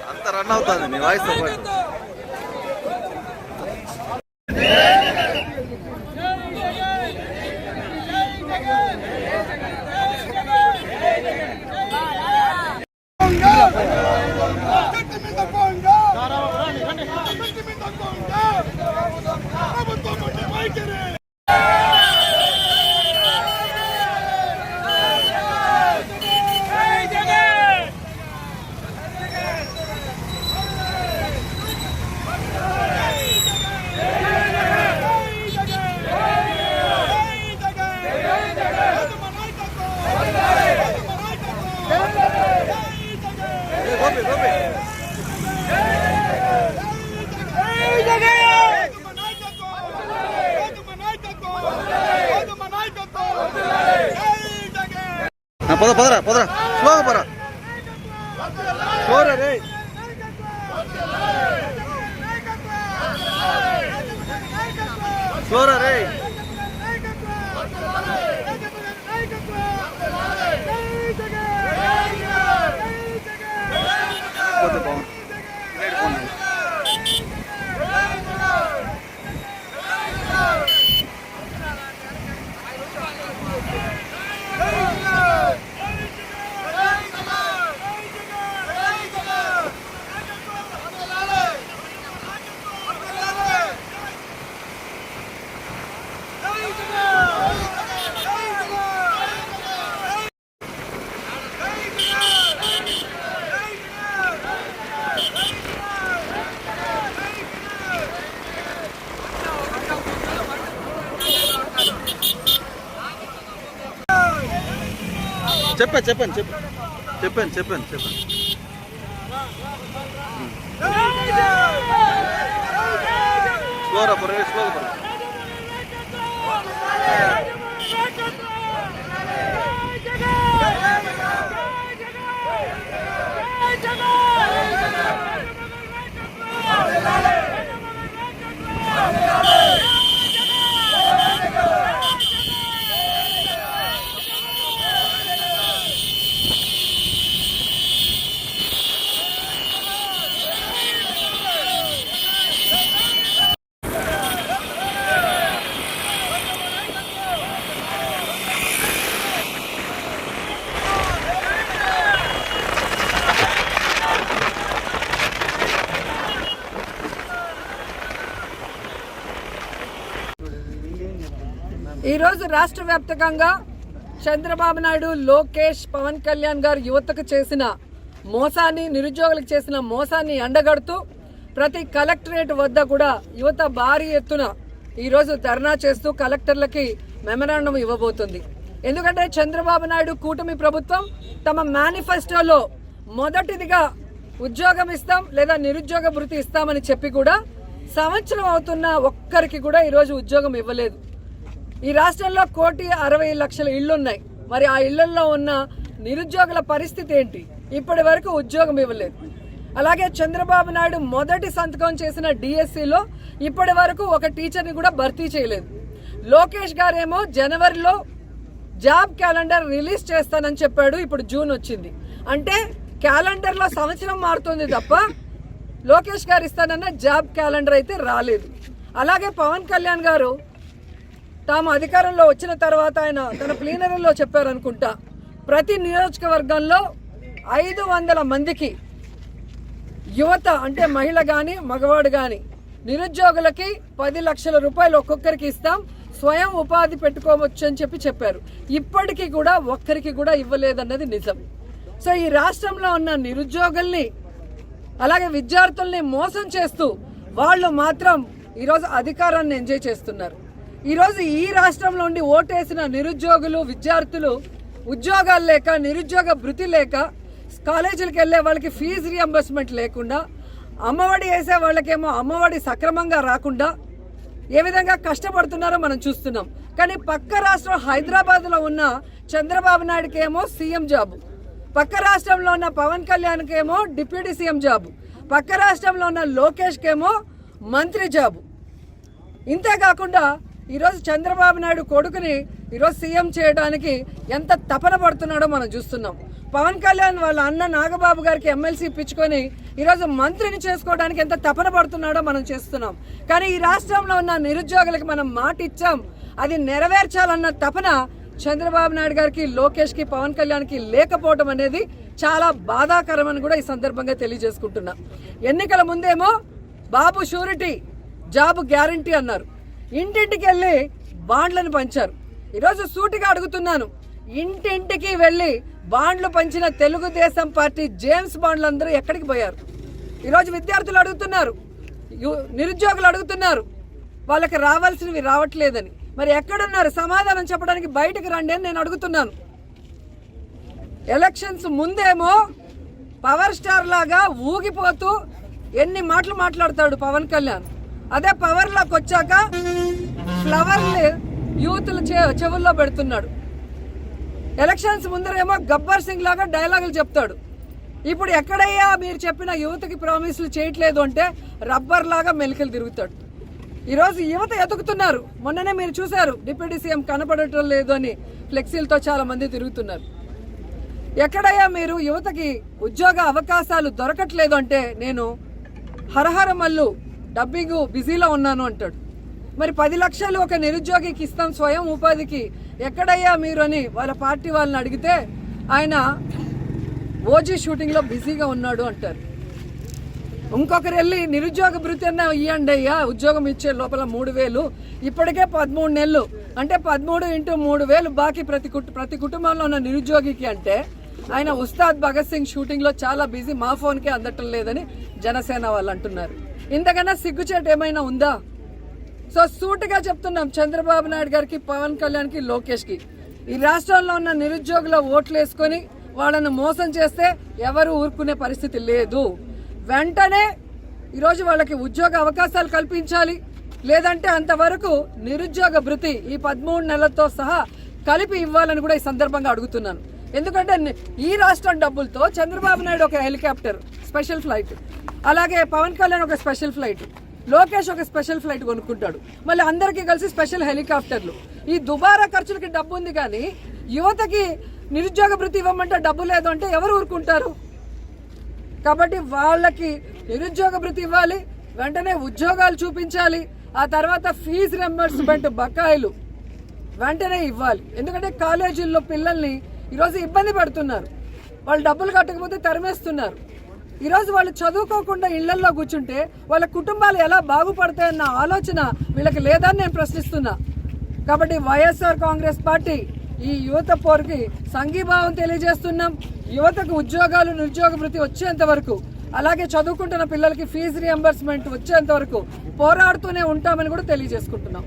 అంత రన్ అవుతుంది మీ వాయిస్ పదరా పదరా స్లోగా పరా స్లోరా రే స్లోరా రే చెప్పండి స్లోరా పరే స్లోగా పరే ఈరోజు రాష్ట్ర వ్యాప్తంగా చంద్రబాబు నాయుడు, లోకేష్, పవన్ కళ్యాణ్ గారు యువతకు చేసిన మోసాన్ని, నిరుద్యోగులకు చేసిన మోసాన్ని ఎండగడుతూ ప్రతి కలెక్టరేట్ వద్ద కూడా యువత భారీ ఎత్తున ఈరోజు ధర్నా చేస్తూ కలెక్టర్లకి మెమరాండం ఇవ్వబోతుంది. ఎందుకంటే చంద్రబాబు నాయుడు కూటమి ప్రభుత్వం తమ మేనిఫెస్టోలో మొదటిదిగా ఉద్యోగం ఇస్తాం లేదా నిరుద్యోగ భృతి ఇస్తామని చెప్పి కూడా సంవత్సరం అవుతున్నా ఒక్కరికి కూడా ఈరోజు ఉద్యోగం ఇవ్వలేదు. ఈ రాష్ట్రంలో 1,60,00,000 ఇళ్లున్నాయి. మరి ఆ ఇళ్లలో ఉన్న నిరుద్యోగుల పరిస్థితి ఏంటి? ఇప్పటి వరకు ఉద్యోగం ఇవ్వలేదు. అలాగే చంద్రబాబు నాయుడు మొదటి సంతకం చేసిన డిఎస్సిలో ఇప్పటి వరకు ఒక టీచర్ని కూడా భర్తీ చేయలేదు. లోకేష్ గారేమో జనవరిలో జాబ్ క్యాలెండర్ రిలీజ్ చేస్తానని చెప్పాడు. ఇప్పుడు జూన్ వచ్చింది. అంటే క్యాలెండర్లో సంవత్సరం మారుతుంది తప్ప లోకేష్ గారు ఇస్తానన్న జాబ్ క్యాలెండర్ అయితే రాలేదు. అలాగే పవన్ కళ్యాణ్ గారు తాము అధికారంలో వచ్చిన తర్వాత ఆయన తన ప్లీనరీలో చెప్పారనుకుంటా, ప్రతి నియోజకవర్గంలో 500 మందికి యువత అంటే మహిళ కానీ మగవాడు కానీ నిరుద్యోగులకి 10 లక్షల రూపాయలు ఒక్కొక్కరికి ఇస్తాం, స్వయం ఉపాధి పెట్టుకోవచ్చు అని చెప్పారు. ఇప్పటికీ కూడా ఒక్కరికి కూడా ఇవ్వలేదన్నది నిజం. సో ఈ రాష్ట్రంలో ఉన్న నిరుద్యోగుల్ని అలాగే విద్యార్థుల్ని మోసం చేస్తూ వాళ్ళు మాత్రం ఈరోజు అధికారాన్ని ఎంజాయ్ చేస్తున్నారు. ఈరోజు ఈ రాష్ట్రంలో ఉండి ఓటేసిన నిరుద్యోగులు విద్యార్థులు ఉద్యోగాలు లేక నిరుద్యోగ భృతి లేక కాలేజీలకు వెళ్ళే వాళ్ళకి ఫీజు రియంబర్స్మెంట్ లేకుండా అమ్మఒడి వేసే వాళ్ళకేమో అమ్మఒడి సక్రమంగా రాకుండా ఏ విధంగా కష్టపడుతున్నారో మనం చూస్తున్నాం. కానీ పక్క రాష్ట్రం హైదరాబాద్లో ఉన్న చంద్రబాబు నాయుడుకి ఏమో సీఎం జాబు, పక్క రాష్ట్రంలో ఉన్న పవన్ కళ్యాణ్కి ఏమో డిప్యూటీ సీఎం జాబు, పక్క రాష్ట్రంలో ఉన్న లోకేష్కి ఏమో మంత్రి జాబు. ఇంతేకాకుండా ఈరోజు చంద్రబాబు నాయుడు కొడుకుని ఈరోజు సీఎం చేయడానికి ఎంత తపన పడుతున్నాడో మనం చూస్తున్నాం. పవన్ కళ్యాణ్ వాళ్ళ అన్న నాగబాబు గారికి ఎమ్మెల్సీ ఇప్పించుకొని ఈరోజు మంత్రిని చేసుకోవడానికి ఎంత తపన పడుతున్నాడో మనం చేస్తున్నాం. కానీ ఈ రాష్ట్రంలో ఉన్న నిరుద్యోగులకు మనం మాట ఇచ్చాం, అది నెరవేర్చాలన్న తపన చంద్రబాబు నాయుడు గారికి లోకేష్కి పవన్ కళ్యాణ్కి లేకపోవడం అనేది చాలా బాధాకరమని కూడా ఈ సందర్భంగా తెలియజేసుకుంటున్నా. ఎన్నికల ముందేమో బాబు షూరిటీ జాబ్ గ్యారంటీ అన్నారు, ఇంటింటికి వెళ్ళి బాండ్లను పంచారు. ఈరోజు సూటిగా అడుగుతున్నాను, ఇంటింటికి వెళ్ళి బాండ్లు పంచిన తెలుగుదేశం పార్టీ జేమ్స్ బాండ్లు అందరూ ఎక్కడికి పోయారు? ఈరోజు విద్యార్థులు అడుగుతున్నారు, నిరుద్యోగులు అడుగుతున్నారు, వాళ్ళకి రావాల్సినవి రావట్లేదని. మరి ఎక్కడున్నారు? సమాధానం చెప్పడానికి బయటకు రండి అని నేను అడుగుతున్నాను. ఎలక్షన్స్ ముందేమో పవర్ స్టార్ లాగా ఊగిపోతూ ఎన్ని మాటలు మాట్లాడతాడు పవన్ కళ్యాణ్. అదే పవర్లోకి వచ్చాక ఫ్లవర్లు యూత్లు చెవుల్లో పెడుతున్నాడు. ఎలక్షన్స్ ముందరేమో గబ్బర్ సింగ్ లాగా డైలాగులు చెప్తాడు. ఇప్పుడు ఎక్కడయ్యా మీరు చెప్పిన యువతకి ప్రామిస్లు చేయట్లేదు అంటే రబ్బర్ లాగా మెలికలు తిరుగుతాడు. ఈరోజు యువత ఎదుగుతున్నారు. మొన్ననే మీరు చూశారు, డిప్యూటీ సీఎం కనపడటం లేదు అని ఫ్లెక్సీలతో చాలా మంది తిరుగుతున్నారు. ఎక్కడయ్యా మీరు యువతకి ఉద్యోగ అవకాశాలు దొరకట్లేదు అంటే నేను హరహర మల్లు డబ్బింగ్ బిజీలో ఉన్నాను అంటాడు. మరి 10 లక్షలు ఒక నిరుద్యోగికి ఇస్తాం స్వయం ఉపాధికి, ఎక్కడయ్యా మీరు అని వాళ్ళ పార్టీ వాళ్ళని అడిగితే ఆయన ఓజీ షూటింగ్లో బిజీగా ఉన్నాడు అంటారు. ఇంకొకరు వెళ్ళి నిరుద్యోగ భృతి అన్న ఇవ్వండి అయ్యా, ఉద్యోగం ఇచ్చే లోపల 3,000, ఇప్పటికే 13 నెలలు అంటే 13 × 3,000 బాకీ ప్రతి కుటుంబంలో ఉన్న నిరుద్యోగికి అంటే ఆయన ఉస్తాద్ భగత్ సింగ్ షూటింగ్లో చాలా బిజీ, మా ఫోన్కే అందటం లేదని జనసేన వాళ్ళు అంటున్నారు. ఇంతకన్నా సిగ్గుచేటు ఏమైనా ఉందా? సో సూటిగా చెప్తున్నాం చంద్రబాబు నాయుడు గారికి, పవన్ కళ్యాణ్కి, లోకేష్కి, ఈ రాష్ట్రంలో ఉన్న నిరుద్యోగుల ఓట్లు వేసుకొని వాళ్ళను మోసం చేస్తే ఎవరు ఊరుకునే పరిస్థితి లేదు. వెంటనే ఈరోజు వాళ్ళకి ఉద్యోగ అవకాశాలు కల్పించాలి, లేదంటే అంతవరకు నిరుద్యోగ భృతి ఈ 13 నెలలతో సహా కలిపి ఇవ్వాలని కూడా ఈ సందర్భంగా అడుగుతున్నాను. ఎందుకంటే ఈ రాష్ట్రం డబ్బులతో చంద్రబాబు నాయుడు ఒక హెలికాప్టర్ స్పెషల్ ఫ్లైట్, అలాగే పవన్ కళ్యాణ్ ఒక స్పెషల్ ఫ్లైట్, లోకేష్ ఒక స్పెషల్ ఫ్లైట్ కొనుక్కుంటాడు, మళ్ళీ అందరికీ కలిసి స్పెషల్ హెలికాప్టర్లు. ఈ దుబారా ఖర్చులకి డబ్బు ఉంది, కానీ యువతకి నిరుద్యోగ భృతి ఇవ్వమంటే డబ్బు లేదు అంటే ఎవరు ఊరుకుంటారు? కాబట్టి వాళ్ళకి నిరుద్యోగ భృతి ఇవ్వాలి, వెంటనే ఉద్యోగాలు చూపించాలి, ఆ తర్వాత ఫీజు రియంబర్స్మెంట్ బకాయిలు వెంటనే ఇవ్వాలి. ఎందుకంటే కాలేజీల్లో పిల్లల్ని ఈరోజు ఇబ్బంది పెడుతున్నారు, వాళ్ళు డబ్బులు కట్టకపోతే తరిమేస్తున్నారు. ఈరోజు వాళ్ళు చదువుకోకుండా ఇళ్లల్లో కూర్చుంటే వాళ్ళ కుటుంబాలు ఎలా బాగుపడతాయన్న ఆలోచన వీళ్ళకి లేదని నేను ప్రశ్నిస్తున్నా. కాబట్టి వైఎస్ఆర్ కాంగ్రెస్ పార్టీ ఈ యువత పోరుకి సంఘీభావం తెలియజేస్తున్నాం. యువతకు ఉద్యోగాలు నిరుద్యోగ భృతి వచ్చేంత వరకు, అలాగే చదువుకుంటున్న పిల్లలకి ఫీజు రియంబర్స్మెంట్ వచ్చేంత వరకు పోరాడుతూనే ఉంటామని కూడా తెలియజేసుకుంటున్నాం.